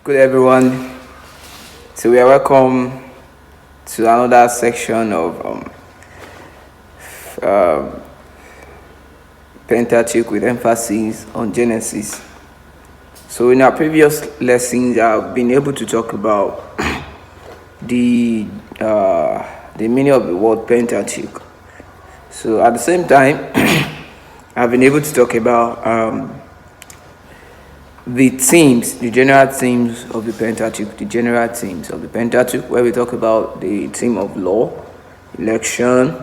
Good everyone. So we are welcome to another section of Pentateuch with emphasis on Genesis. So in our previous lessons, I've been able to talk about the meaning of the word Pentateuch. So at the same time, I've been able to talk about the general themes of the Pentateuch, where we talk about the theme of law, election,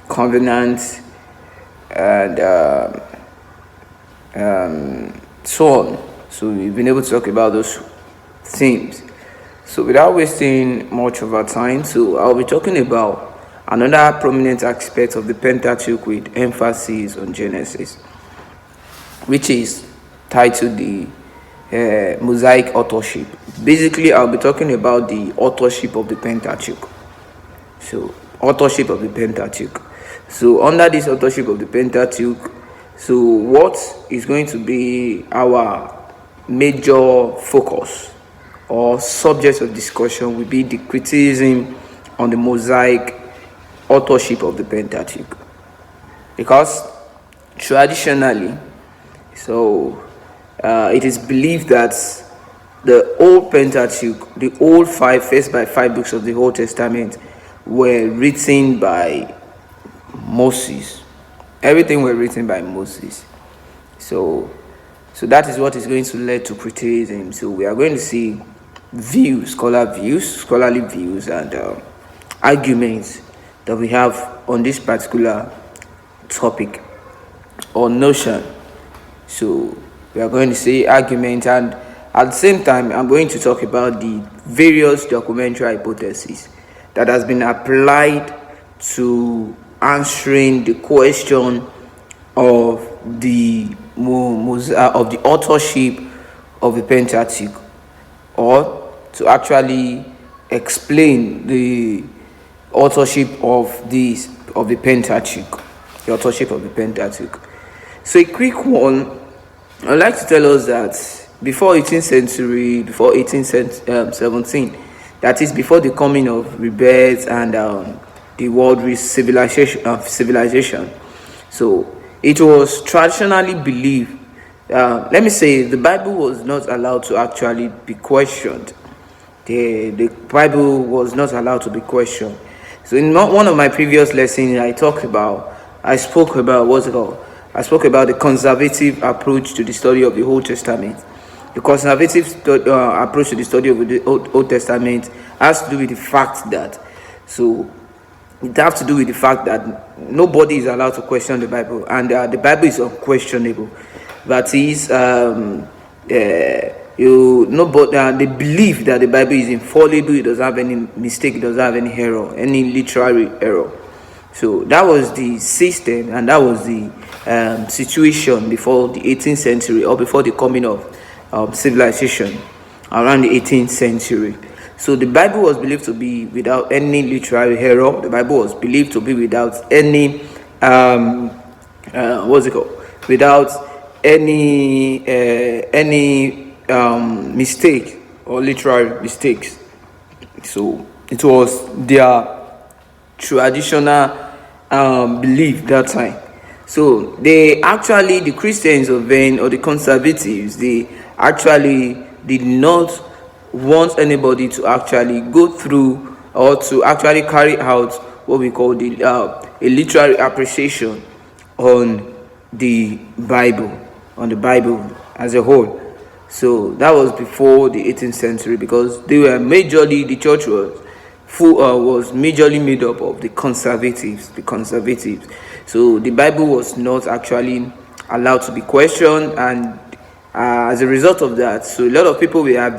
covenant, and so on. So we've been able to talk about those themes. So without wasting much of our time, so I'll be talking about another prominent aspect of the Pentateuch with emphasis on Genesis, which is titled the Mosaic authorship. Basically, I'll be talking about the authorship of the Pentateuch. So, authorship of the Pentateuch. So, under this authorship of the Pentateuch, so what is going to be our major focus or subject of discussion will be the criticism on the Mosaic authorship of the Pentateuch. Because traditionally, it is believed that the old Pentateuch, the old first 5 books of the Old Testament, were written by Moses. Everything were written by Moses. So that is what is going to lead to criticism. So we are going to see scholarly views, and arguments that we have on this particular topic or notion. So we are going to see arguments, and at the same time, I'm going to talk about the various documentary hypotheses that has been applied to answering the question of the authorship of the Pentateuch, or to actually explain the authorship of the Pentateuch, the authorship of the Pentateuch. So a quick one. I'd like to tell us that before 18th century, before 1817, that is before the coming of rebirth and the world civilization. So it was traditionally believed, the Bible was not allowed to actually be questioned. The Bible was not allowed to be questioned. So in one of my previous lessons, I spoke about the conservative approach to the study of the Old Testament. The conservative approach to the study of the Old Testament has to do with the fact that, nobody is allowed to question the Bible, and the Bible is unquestionable. That is, they believe that the Bible is infallible. It doesn't have any mistake. It doesn't have any error, any literary error. So that was the system, and that was the situation before the 18th century, or before the coming of civilization around the 18th century. So the Bible was believed to be without any literary error. The Bible was believed to be without any without any mistake or literary mistakes. So it was their traditional belief that time. So the Christians of then, or the conservatives, they actually did not want anybody to actually go through or to actually carry out what we call a literary appreciation on the Bible as a whole. So that was before the 18th century, because the church was majorly made up of the conservatives. So the Bible was not actually allowed to be questioned, and as a result of that, so a lot of people they are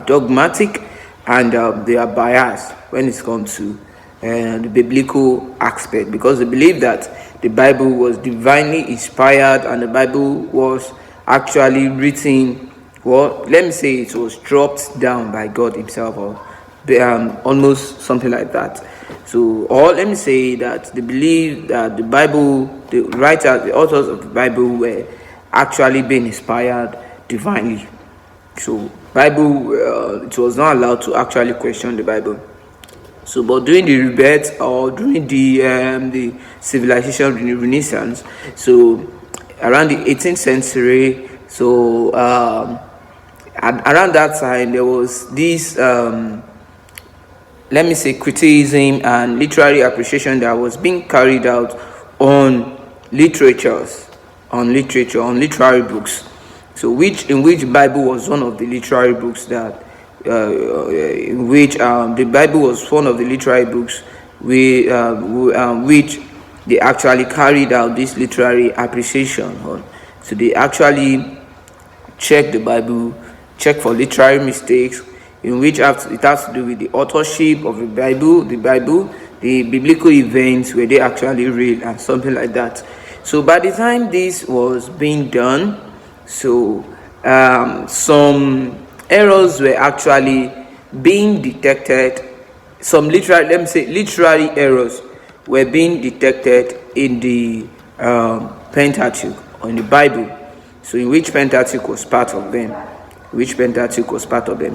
dogmatic, and they are biased when it comes to the biblical aspect, because they believe that the Bible was divinely inspired, and the Bible was actually written, it was dropped down by God himself, or almost something like that. So, or let me say that they believe that the Bible, the authors of the Bible were actually being inspired divinely. So Bible, it was not allowed to actually question the Bible. So, but during the rebirth or during the civilization of the Renaissance, so around the 18th century, so around that time there was this let me say criticism and literary appreciation that was being carried out on on literary books. So in which Bible was one of the literary books that in which the Bible was one of the literary books which they actually carried out this literary appreciation on. So they actually check the Bible, check for literary mistakes, in which it has to do with the authorship of the Bible, the biblical events where they actually read and something like that. So by the time this was being done, so some errors were actually being detected. Some literary errors were being detected in the Pentateuch or in the Bible. So in which Pentateuch was part of them.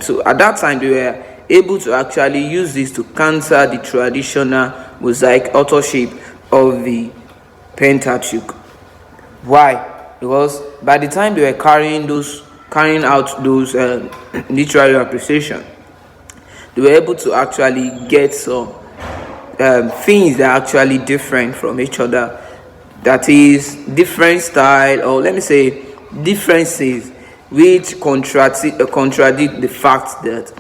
So at that time, they were able to actually use this to counter the traditional Mosaic authorship of the Pentateuch. Why? Because by the time they were carrying out those literary appreciation, they were able to actually get some things that are actually different from each other. That is different style, or let me say differences, which contradict the fact that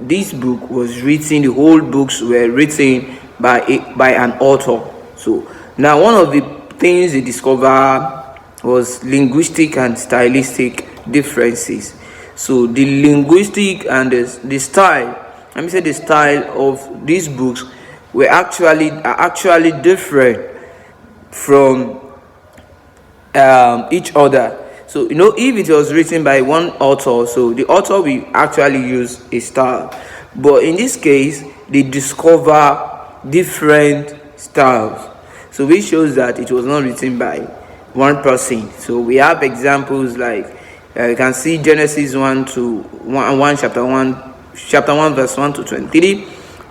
this book was written, the whole books were written by an author. So now one of the things they discovered was linguistic and stylistic differences. So the linguistic and the style, let me say the style of these books are actually different from each other. So if it was written by one author, so the author will actually use a style, but in this case they discover different styles, so which shows that it was not written by one person. So we have examples like you can see Genesis 1 chapter 1 verse 1 to 23,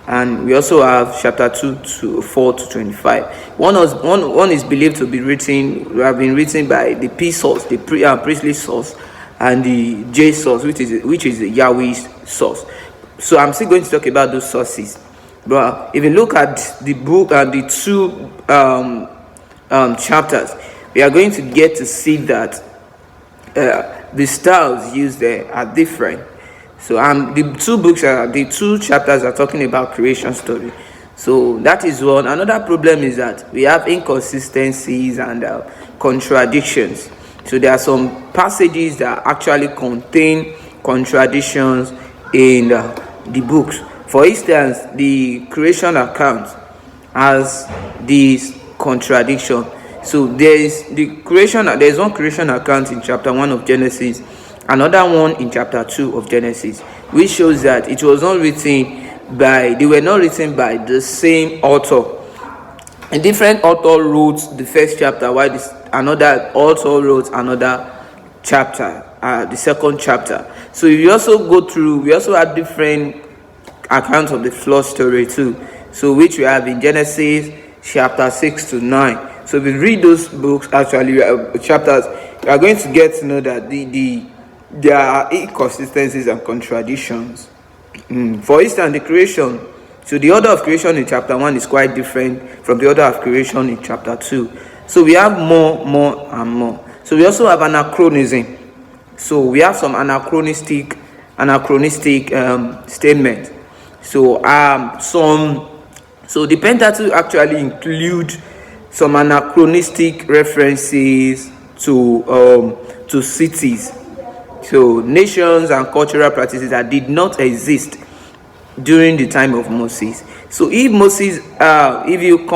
and we also have chapter 2 to 4 to 25. One is believed to have been written by the P source, the priestly source, and the J source, which is the Yahweh's source. So I'm still going to talk about those sources. But if you look at the book and the two chapters, we are going to get to see that the styles used there are different. So the two chapters are talking about creation story. So that is one. Another problem is that we have inconsistencies and contradictions. So there are some passages that actually contain contradictions in the books. For instance, the creation account has this contradiction. So there's one creation account in chapter 1 of Genesis, another one in chapter 2 of Genesis, which shows that they were not written by the same author. A different author wrote the first chapter, while another author wrote another chapter, the second chapter. So we also have different accounts of the flood story too. So which we have in Genesis chapter 6 to 9. So if we read those books, chapters, we are going to get to know that there are inconsistencies and contradictions. For instance, the creation. So the order of creation in chapter 1 is quite different from the order of creation in chapter 2. So we have more and more. So we also have anachronism. So we have some anachronistic statements. So the Pentateuch actually include some anachronistic references to cities, so nations and cultural practices that did not exist during the time of Moses. So if you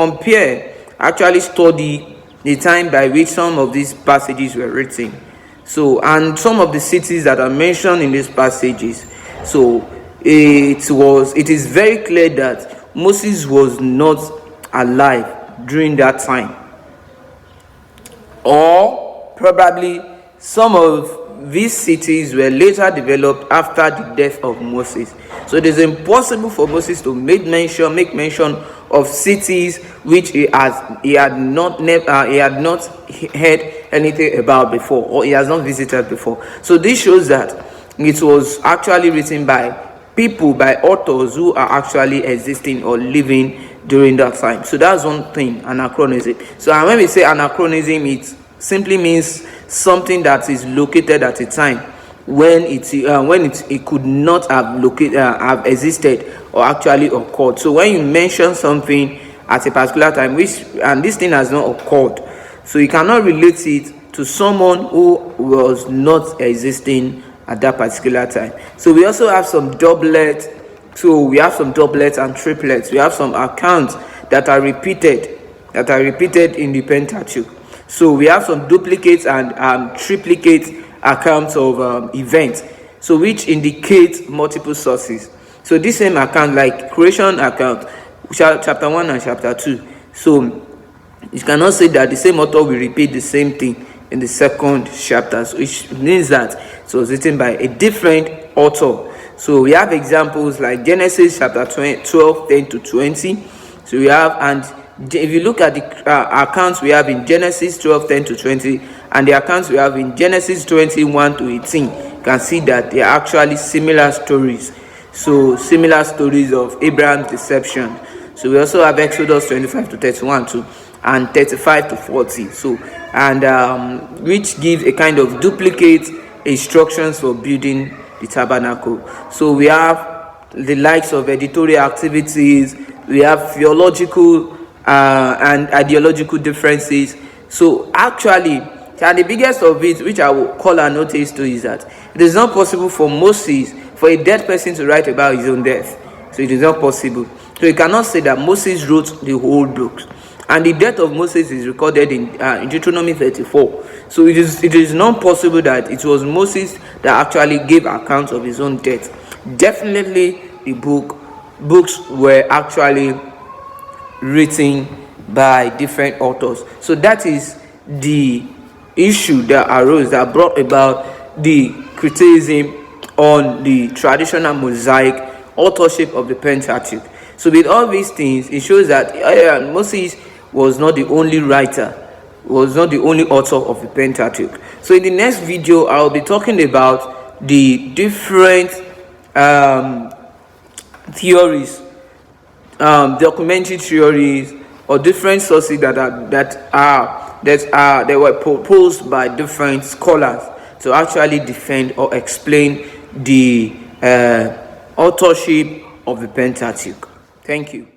actually study the time by which some of these passages were written, so and some of the cities that are mentioned in these passages, so it is very clear that Moses was not alive during that time, or probably some of of these cities were later developed after the death of Moses. So it is impossible for Moses to make mention of cities which he had not heard anything about before, or he has not visited before. So this shows that it was actually written by people, by authors who are actually existing or living during that time. So that's one thing, anachronism. So and when we say anachronism, it simply means something that is located at a time when it could not have existed or actually occurred. So when you mention something at a particular time, and this thing has not occurred, so you cannot relate it to someone who was not existing at that particular time. So we also have some doublets. So we have some doublets and triplets. We have some accounts that are repeated in the Pentateuch. So we have some duplicates and triplicate accounts of events, so which indicate multiple sources. So this same account, like creation account, chapter 1 and chapter 2. So you cannot say that the same author will repeat the same thing in the second chapter, which means that it was written by a different author. So we have examples like Genesis chapter 12, 10 to 20. So we have, and if you look at the accounts we have in Genesis 12, 10 to 20, and the accounts we have in Genesis 21 to 18, you can see that they are actually similar stories. So similar stories of Abraham's deception. So we also have Exodus 25 to 31 too, and 35 to 40. So and which gives a kind of duplicate instructions for building the tabernacle. So we have the likes of editorial activities, we have theological and ideological differences. So actually, and the biggest of it, which I will call a notice to, is that it is not possible for Moses, for a dead person, to write about his own death. So it is not possible. So you cannot say that Moses wrote the whole book. And the death of Moses is recorded in Deuteronomy 34. So it is not possible that it was Moses that actually gave account of his own death. Definitely the books were actually written by different authors. So that is the issue that arose, that brought about the criticism on the traditional Mosaic authorship of the Pentateuch. So with all these things, it shows that Moses was not the only writer, was not the only author of the Pentateuch. So in the next video, I'll be talking about the different theories, documentary theories, or different sources that were proposed by different scholars to actually defend or explain the authorship of the Pentateuch. Thank you.